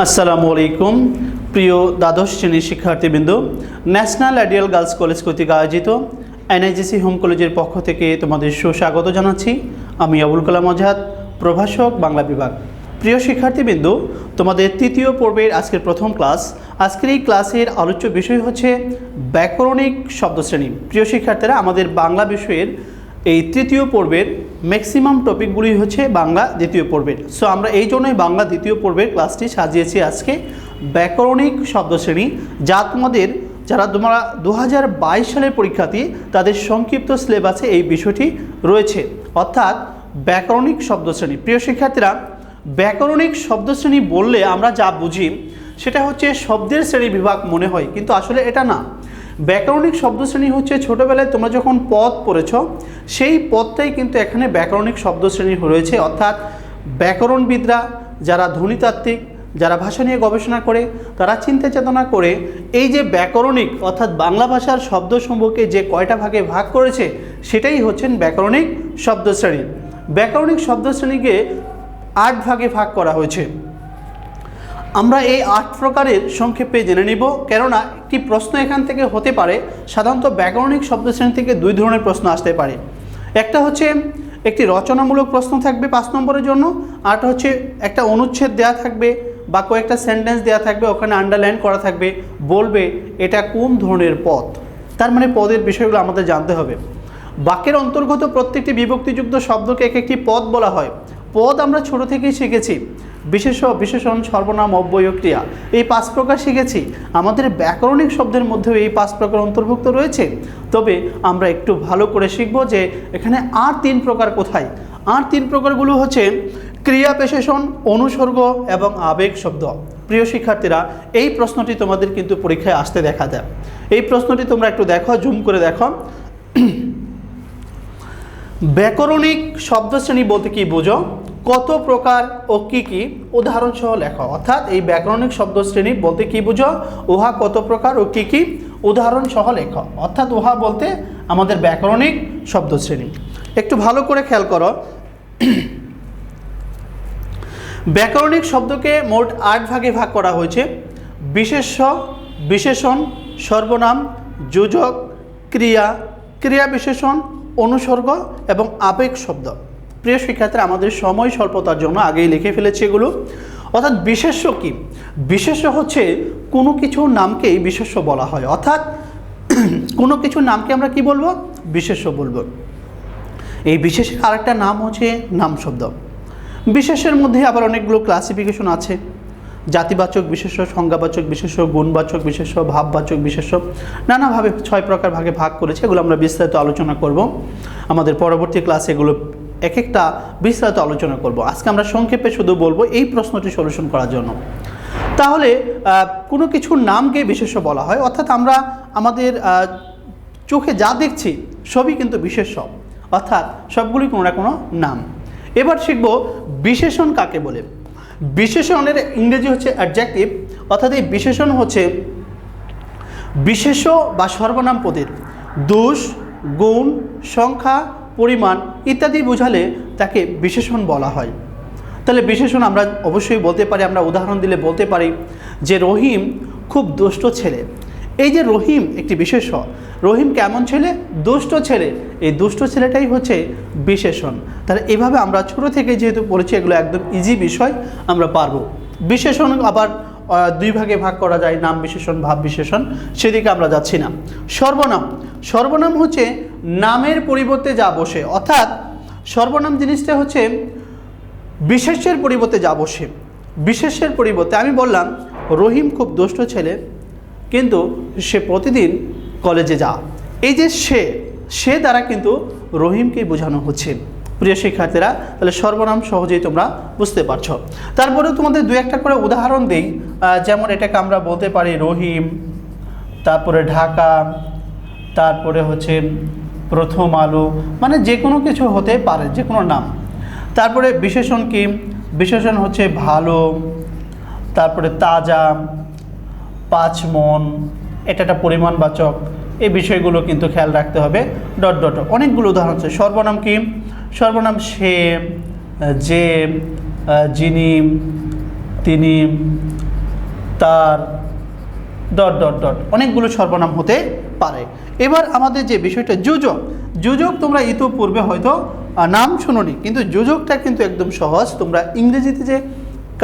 আসসালামু আলাইকুম প্রিয় দ্বাদশ শ্রেণীর শিক্ষার্থীবৃন্দ, ন্যাশনাল আইডিয়াল গার্লস কলেজ কর্তৃক আয়োজিত এনআইজিসি হোম কলেজের পক্ষ থেকে তোমাদের সুস্বাগত জানাচ্ছি। আমি আবুল কালাম আজাদ, প্রভাষক, বাংলা বিভাগ। প্রিয় শিক্ষার্থীবৃন্দ, তোমাদের তৃতীয় পর্বের আজকের প্রথম ক্লাস। আজকের এই ক্লাসের আলোচ্য বিষয় হচ্ছে ব্যাকরণিক শব্দশ্রেণী। প্রিয় শিক্ষার্থীরা, আমাদের বাংলা বিষয়ের এই তৃতীয় পর্বের ম্যাক্সিমাম টপিকগুলি হচ্ছে বাংলা দ্বিতীয় পর্বের। সো আমরা এই জন্যই বাংলা দ্বিতীয় পর্বের ক্লাসটি সাজিয়েছি আজকে ব্যাকরণিক শব্দশ্রেণী, যা তোমরা 2022 সালের পরীক্ষার্থী তাদের সংক্ষিপ্ত সিলেবাসে এই বিষয়টি রয়েছে, অর্থাৎ ব্যাকরণিক শব্দশ্রেণী। প্রিয় শিক্ষার্থীরা, ব্যাকরণিক শব্দশ্রেণী বললে আমরা যা বুঝি সেটা হচ্ছে শব্দের শ্রেণী বিভাগ মনে হয়, কিন্তু আসলে এটা না। ব্যাকরণিক শব্দশ্রেণী হচ্ছে ছোটোবেলায় তোমরা যখন পদ পড়েছ সেই পদটাই কিন্তু এখানে ব্যাকরণিক শব্দশ্রেণী রয়েছে, অর্থাৎ ব্যাকরণবিদরা, যারা ধ্বনিতাত্ত্বিক, যারা ভাষা নিয়ে গবেষণা করে, তারা চিন্তা চেতনা করে এই যে ব্যাকরণিক অর্থাৎ বাংলা ভাষার শব্দসমূহকে যে কয়টা ভাগে ভাগ করেছে সেটাই হচ্ছেন ব্যাকরণিক শব্দশ্রেণী। ব্যাকরণিক শব্দশ্রেণীকে 8 ভাগে ভাগ করা হয়েছে। আমরা এই 8 প্রকারের সংক্ষেপে জেনে নিব, কেননা একটি প্রশ্ন এখান থেকে হতে পারে। সাধারণত ব্যাকরণিক শব্দশ্রেণী থেকে 2 ধরনের প্রশ্ন আসতে পারে। একটা হচ্ছে একটি রচনামূলক প্রশ্ন থাকবে 5 নম্বরের জন্য, আরটা হচ্ছে একটা অনুচ্ছেদ দেওয়া থাকবে বা কয়েকটা সেন্টেন্স দেওয়া থাকবে, ওখানে আন্ডারলাইন করা থাকবে, বলবে এটা কোন ধরনের পদ। তার মানে পদের বিষয়গুলো আমাদের জানতে হবে। বাক্যের অন্তর্গত প্রত্যেকটি বিভক্তিযুক্ত শব্দকে এক একটি পদ বলা হয়। পদ আমরা ছোট থেকেই শিখেছি, বিশেষ্য, বিশেষণ, সর্বনাম, অব্যয়, ক্রিয়া, এই 5 প্রকার শিখেছি। আমাদের ব্যাকরণিক শব্দের মধ্যেও এই 5 প্রকার অন্তর্ভুক্ত রয়েছে। তবে আমরা একটু ভালো করে শিখব যে এখানে আর 3 প্রকার কোথায়। আর 3 প্রকারগুলো হচ্ছে ক্রিয়া বিশেষণ, অনুসর্গ এবং আবেগ শব্দ। প্রিয় শিক্ষার্থীরা, এই প্রশ্নটি তোমাদের কিন্তু পরীক্ষায় আসতে দেখা যায়। এই প্রশ্নটি তোমরা একটু দেখো, জুম করে দেখো। ব্যাকরণিক শব্দশ্রেণী বলতে কি বোঝো, কত প্রকার ও কি কি, উদাহরণ সহ লেখো। অর্থাৎ এই ব্যাকরণিক শব্দশ্রেণী বলতে কি বুঝো, উহা কত প্রকার ও কি কি, উদাহরণ সহ লেখো। অর্থাৎ উহা বলতে আমাদের ব্যাকরণিক শব্দশ্রেণী। একটু ভালো করে খেয়াল করো। ব্যাকরণিক শব্দকে মোট 8 ভাগে ভাগ করা হয়েছে। বিশেষ্য, বিশেষণ, সর্বনাম, যোজক, ক্রিয়া, ক্রিয়া বিশেষণ, অনুসর্গ এবং আবেগ শব্দ। প্রিয় শিক্ষার্থীরা, আমাদের সময় স্বল্পতার জন্য আগেই লিখে ফেলেছি এগুলো। অর্থাৎ বিশেষ্য কি? বিশেষ্য হচ্ছে কোনো কিছুর নামকেই বিশেষ্য বলা হয়। অর্থাৎ কোনো কিছুর নামকে আমরা কি বলবো? বিশেষ্য বলবো। এই বিশেষের আরেকটা নাম হচ্ছে নাম শব্দ। বিশেষের মধ্যে আবার অনেকগুলো ক্লাসিফিকেশন আছে। জাতিবাচক বিশেষ্য, সংজ্ঞাবাচক বিশেষ্য, গুণবাচক বিশেষ্য, ভাববাচক বিশেষ্য, নানাভাবে 6 প্রকার ভাগে ভাগ করেছে। এগুলো আমরা বিস্তারিত আলোচনা করব আমাদের পরবর্তী ক্লাসে। এগুলো এক একটা বিস্তারিত আলোচনা করব। আজকে আমরা সংক্ষেপে শুধু বলবো এই প্রশ্নটি সলিউশন করার জন্য। তাহলে কোনো কিছুর নামকে বিশেষ্য বলা হয়, অর্থাৎ আমরা আমাদের চোখে যা দেখছি সবই কিন্তু বিশেষ্য, অর্থাৎ সবগুলি কোনো না কোনো নাম। এবার শিখব বিশেষণ কাকে বলে। বিশেষণের ইংরেজি হচ্ছে অ্যাডজেক্টিভ, অর্থাৎ এই বিশেষণ হচ্ছে বিশেষ্য বা সর্বনাম পদের দোষ, গুণ, সংখ্যা, পরিমাণ ইত্যাদি বোঝালে তাকে বিশেষণ বলা হয়। তাহলে বিশেষণ আমরা অবশ্যই বলতে পারি, আমরা উদাহরণ দিলে বলতে পারি যে রহিম খুব দুষ্ট ছেলে। এই যে রহিম একটি বিশেষ্য, রহিম কেমন ছেলে? দুষ্ট ছেলে। এই দুষ্ট ছেলেটাই হচ্ছে বিশেষণ। তাহলে এভাবে আমরা ছোটো থেকে যেহেতু পড়েছি, এগুলো একদম ইজি বিষয়, আমরা পারবো। বিশেষণ আবার 2 ভাগে ভাগ করা যায়, নাম বিশেষণ, ভাব বিশেষণ, সেদিকে আমরা যাচ্ছি না। সর্বনাম, সর্বনাম হচ্ছে নামের পরিবর্তে যা বসে, অর্থাৎ সর্বনাম জিনিসটা হচ্ছে বিশেষ্যের পরিবর্তে যা বসে। বিশেষ্যের পরিবর্তে আমি বললাম রহিম খুব দুষ্ট ছেলে, কিন্তু সে প্রতিদিন কলেজে যা। এই যে সে দ্বারা কিন্তু রহিমকে বোঝানো হচ্ছে। প্রিয় শিক্ষার্থীরা, তাহলে সর্বনাম সহজেই তোমরা বুঝতে পারছো। তারপরেও তোমাদের 2-1টা করে উদাহরণ দিই। যেমন এটাকে আমরা বলতে পারি রহিম, তারপরে ঢাকা, তারপরে হচ্ছে প্রথম আলো, মানে যে কোনো কিছু হতে পারে, যে কোনো নাম। তারপরে বিশেষণ কি? বিশেষণ হচ্ছে ভালো, তারপরে তাজা, 5 মন, এটা একটা পরিমাণবাচক। এই বিষয়গুলো কিন্তু খেয়াল রাখতে হবে। ডট ডট অনেকগুলো উদাহরণ আছে। সর্বনাম কি? সর্বনাম সে, যে, যিনি, তিনি, তার ডট ডট ডট অনেকগুলো সর্বনাম হতে পারে। এবার আমাদের যে বিষয়টা যোজক, যোজক তোমরা ইতিপূর্বে হয়তো নাম শুনোনি, কিন্তু যোজকটা কিন্তু একদম সহজ। তোমরা ইংরেজিতে যে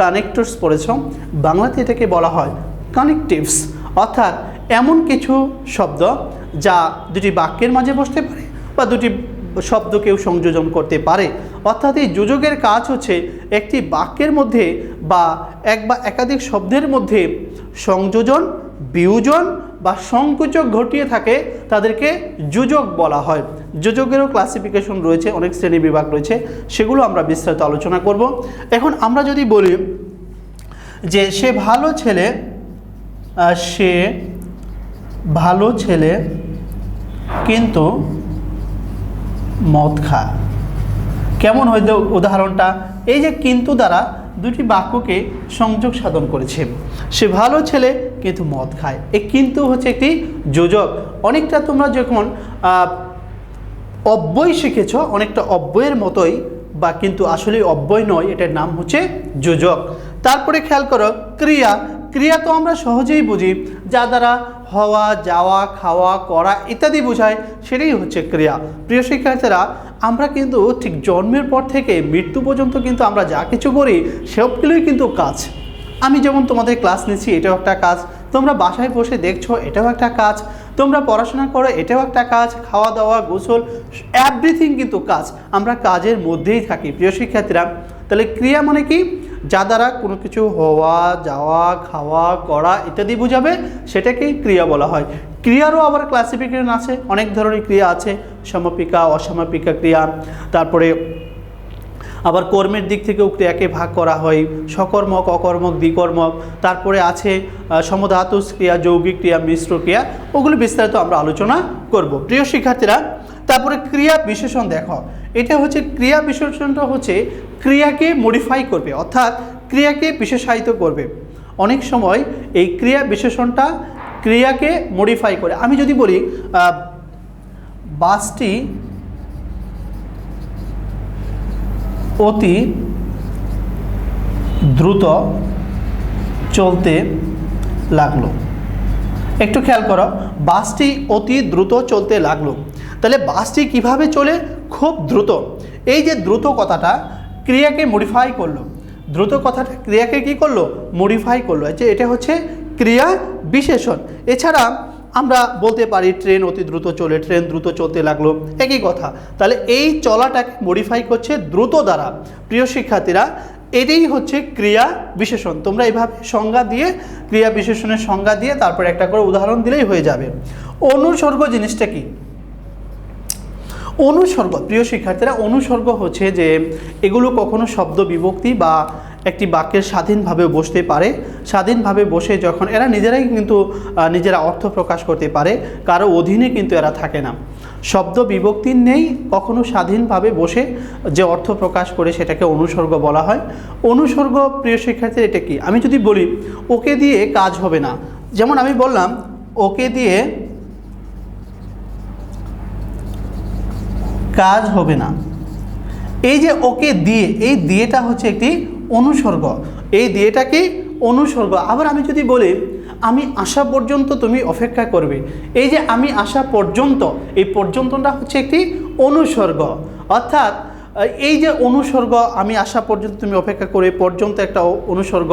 কানেক্টরস পড়েছ, বাংলাতে এটাকে বলা হয় কানেকটিভস, অর্থাৎ এমন কিছু শব্দ যা দুটি বাক্যের মাঝে বসতে পারে বা দুটি শব্দকেও সংযোজন করতে পারে। অর্থাৎ এই যোজকের কাজ হচ্ছে একটি বাক্যের মধ্যে বা এক বা একাধিক শব্দের মধ্যে সংযোজন, বিয়োজন বা সংকোচক ঘটিয়ে থাকে, তাদেরকে যোজক বলা হয়। যোজকেরও ক্লাসিফিকেশন রয়েছে, অনেক শ্রেণী বিভাগ রয়েছে, সেগুলো আমরা বিস্তারিত আলোচনা করব। এখন আমরা যদি বলি যে সে ভালো ছেলে, সে ভালো ছেলে কিন্তু মদ খায়, কেমন হয়তো উদাহরণটা? এই যে কিন্তু দ্বারা দুটি বাক্যকে সংযোগ সাধন করেছে। সে ভালো ছেলে কিন্তু মদ খায়, এই কিন্তু হচ্ছে একটি যোজক। অনেকটা তোমরা যখন অব্যয় শিখেছ, অনেকটা অব্যয়ের মতোই, বা কিন্তু আসলে অব্যয় নয়, এটার নাম হচ্ছে যোজক। তারপরে খেয়াল করো ক্রিয়া। ক্রিয়া তো আমরা সহজেই বুঝি, যা দ্বারা হওয়া, যাওয়া, খাওয়া, করা ইত্যাদি বোঝায়, সেটাই হচ্ছে ক্রিয়া। প্রিয় শিক্ষার্থীরা, আমরা কিন্তু ঠিক জন্মের পর থেকে মৃত্যু পর্যন্ত কিন্তু আমরা যা কিছু করি সবগুলোই কিন্তু কাজ। আমি যেমন তোমাদের ক্লাস নিচ্ছি, এটাও একটা কাজ। তোমরা বাসায় বসে দেখছো, এটাও একটা কাজ। তোমরা পড়াশোনা করো, এটাও একটা কাজ। খাওয়া দাওয়া, গোসল, এভরিথিং কিন্তু কাজ। আমরা কাজের মধ্যেই থাকি। প্রিয় শিক্ষার্থীরা, তাহলে ক্রিয়া মানে কি? যা দ্বারা কোনো কিছু হওয়া, যাওয়া, খাওয়া, করা ইত্যাদি বোঝাবে, সেটাকেই ক্রিয়া বলা হয়। ক্রিয়ারও আবার ক্লাসিফিকেশন আছে, অনেক ধরনের ক্রিয়া আছে, সমাপিকা, অসমাপিকা ক্রিয়া। তারপরে আবার কর্মের দিক থেকেও ক্রিয়াকে ভাগ করা হয়, সকর্মক, অকর্মক, দ্বিকর্মক। তারপরে আছে সমধাতুষ ক্রিয়া, যৌগিক ক্রিয়া, মিশ্র ক্রিয়া, ওগুলো বিস্তারিত আমরা আলোচনা করব। প্রিয় শিক্ষার্থীরা, তারপরে ক্রিয়া বিশেষণ দেখো। এটা হচ্ছে ক্রিয়া বিশেষণটা হচ্ছে ক্রিয়াকে মডিফাই করবে, অর্থাৎ ক্রিয়াকে বিশেষায়িত করবে। অনেক সময় এই ক্রিয়া বিশেষণটা ক্রিয়াকে মডিফাই করে। আমি যদি বলি বাসটি অতি দ্রুত চলতে লাগলো। একটু খেয়াল করো, বাসটি অতি দ্রুত চলতে লাগলো। তাহলে বাসটি কিভাবে চলে? খুব দ্রুত। এই যে দ্রুত কথাটা ক্রিয়াকে মডিফাই করলো, দ্রুত কথাটা ক্রিয়াকে কি করলো? মডিফাই করলো। এটা হচ্ছে ক্রিয়া বিশেষণ। এছাড়া আমরা বলতে পারি ট্রেন অতি দ্রুত চলে, ট্রেন দ্রুত চলতে লাগলো, একই কথা। তাহলে এই চলাটাকে মডিফাই করছে দ্রুত দ্বারা। প্রিয় শিক্ষার্থীরা, এটাই হচ্ছে ক্রিয়া বিশেষণ। তোমরা এইভাবে সংজ্ঞা দিয়ে, ক্রিয়া বিশেষণের সংজ্ঞা দিয়ে তারপর একটা করে উদাহরণ দিলেই হয়ে যাবে। অনুসর্গ জিনিসটা কি? অনুসর্গ, প্রিয় শিক্ষার্থীরা, অনুসর্গ হচ্ছে যে এগুলো কখনো শব্দ বিভক্তি বা একটি বাক্যের স্বাধীনভাবে বসতে পারে। স্বাধীনভাবে বসে যখন এরা নিজেরাই কিন্তু নিজেরা অর্থ প্রকাশ করতে পারে, কারো অধীনে কিন্তু এরা থাকে না। শব্দ বিভক্তি নেই, কখনো স্বাধীনভাবে বসে যে অর্থ প্রকাশ করে সেটাকে অনুসর্গ বলা হয়। অনুসর্গ, প্রিয় শিক্ষার্থীরা, এটা কি? আমি যদি বলি ওকে দিয়ে কাজ হবে না, যেমন আমি বললাম ওকে দিয়ে কাজ হবে না। এই যে ওকে দিয়ে, এই দিয়েটা হচ্ছে একটি অনুসর্গ। এই দিয়েটা কি? অনুসর্গ। আবার আমি যদি বলি আমি আসা পর্যন্ত তুমি অপেক্ষা করবে, এই যে আমি আসা পর্যন্ত, এই পর্যন্তটা হচ্ছে একটি অনুসর্গ। অর্থাৎ এই যে অনুসর্গ, আমি আসা পর্যন্ত তুমি অপেক্ষা করে, পর্যন্ত একটা অনুসর্গ,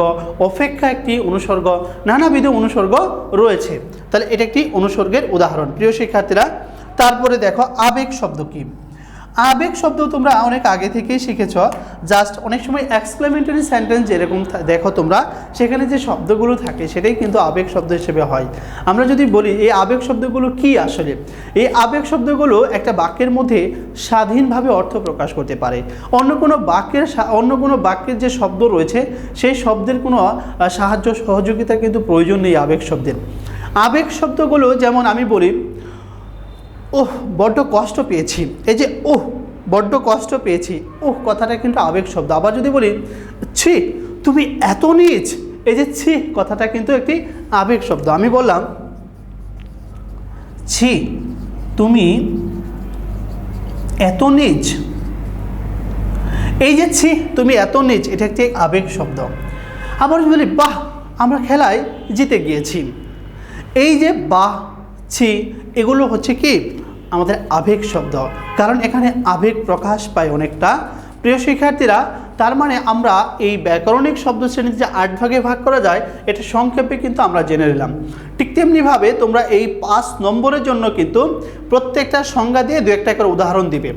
অপেক্ষা একটি অনুসর্গ, নানাবিধ অনুসর্গ রয়েছে। তাহলে এটা একটি অনুসর্গের উদাহরণ। প্রিয় শিক্ষার্থীরা, তারপরে দেখো আবেগ শব্দ কি? আবেগ শব্দ তোমরা অনেক আগে থেকেই শিখেছ। জাস্ট অনেক সময় এক্সক্লেমেটরি সেন্টেন্স যেরকম দেখো তোমরা, সেখানে যে শব্দগুলো থাকে সেটাই কিন্তু আবেগ শব্দ হিসেবে হয়। আমরা যদি বলি এই আবেগ শব্দগুলো কি, আসলে এই আবেগ শব্দগুলো একটা বাক্যের মধ্যে স্বাধীনভাবে অর্থ প্রকাশ করতে পারে। অন্য কোনো বাক্যের যে শব্দ রয়েছে সেই শব্দের কোনো সাহায্য সহযোগিতার কিন্তু প্রয়োজন নেই আবেগ শব্দের। আবেগ শব্দগুলো যেমন আমি বলি ওহ বড্ড কষ্ট পেয়েছি, এই যে ওহ বড্ড কষ্ট পেয়েছি, ওহ কথাটা কিন্তু আবেগ শব্দ। আবার যদি বলি ছি তুমি এত নীচ, এই যে ছি কথাটা কিন্তু একটি আবেগ শব্দ। আমি বললাম ছি তুমি এত নীচ, এই যে ছি তুমি এত নীচ, এটা একটি আবেগ শব্দ। আবার যদি বলি বাহ আমরা খেলায় জিতে গিয়েছি। এই যে বাহ, ছি এগুলো হচ্ছে কি আমাদের আবেগ শব্দ, কারণ এখানে আবেগ প্রকাশ পায় অনেকটা। প্রিয় শিক্ষার্থীরা, তার মানে আমরা এই ব্যাকরণিক শব্দ শ্রেণীতে যে 8 ভাগে ভাগ করা যায় এটা সংক্ষেপে কিন্তু আমরা জেনে নিলাম। ঠিক তেমনিভাবে তোমরা এই 5 নম্বরের জন্য কিন্তু প্রত্যেকটা সংজ্ঞা দিয়ে 2-1টা করে উদাহরণ দিবে।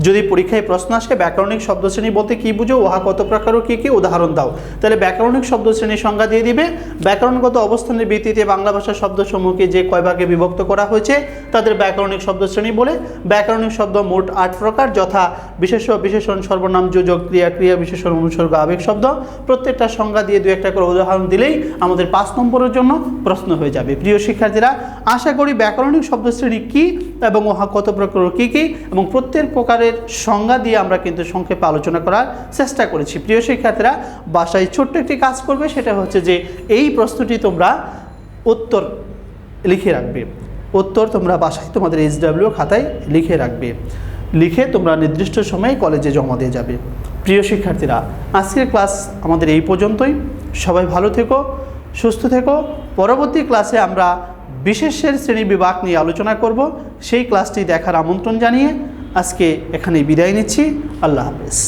যদি পরীক্ষায় প্রশ্ন আসে ব্যাকরণিক শব্দশ্রেণী বলতে কী বুঝো, উহা কত প্রকার ও কী কী, উদাহরণ দাও, তাহলে ব্যাকরণিক শব্দশ্রেণীর সংজ্ঞা দিয়ে দিবে। ব্যাকরণগত অবস্থানের ভিত্তিতে বাংলা ভাষার শব্দসমূহকে যে কয় ভাগে বিভক্ত করা হয়েছে তাদের ব্যাকরণিক শব্দশ্রেণী বলে। ব্যাকরণিক শব্দ মোট 8 প্রকার, যথা বিশেষ্য, বিশেষণ, সর্বনাম, যোজক, ক্রিয়া, ক্রিয়া বিশেষণ, অনুসর্গ, আবেগ শব্দ। প্রত্যেকটা সংজ্ঞা দিয়ে 2-1টা করে উদাহরণ দিলেই আমাদের 5 নম্বরের জন্য প্রশ্ন হয়ে যাবে। প্রিয় শিক্ষার্থীরা, আশা করি ব্যাকরণিক শব্দশ্রেণী কী এবং উহা কত প্রকার ও কী কী এবং প্রত্যেক প্রকারের সংজ্ঞা দিয়ে আমরা কিন্তু সংক্ষেপে আলোচনা করার চেষ্টা করেছি। প্রিয় শিক্ষার্থীরা, বাসায় ছোট্ট একটি কাজ করবে, সেটা হচ্ছে যে এই প্রশ্নটি তোমরা উত্তর লিখে রাখবে। উত্তর তোমরা বাসায় তোমাদের SW খাতায় লিখে রাখবে, লিখে তোমরা নির্দিষ্ট সময়ে কলেজে জমা দিয়ে যাবে। প্রিয় শিক্ষার্থীরা, আজকের ক্লাস আমাদের এই পর্যন্তই। সবাই ভালো থেকো, সুস্থ থেকো। পরবর্তী ক্লাসে আমরা বিশেষের শ্রেণী বিভাগ নিয়ে আলোচনা করব। সেই ক্লাসটি দেখার আমন্ত্রণ জানিয়ে আজকে এখানেই বিদায় নিচ্ছি। আল্লাহ হাফেজ।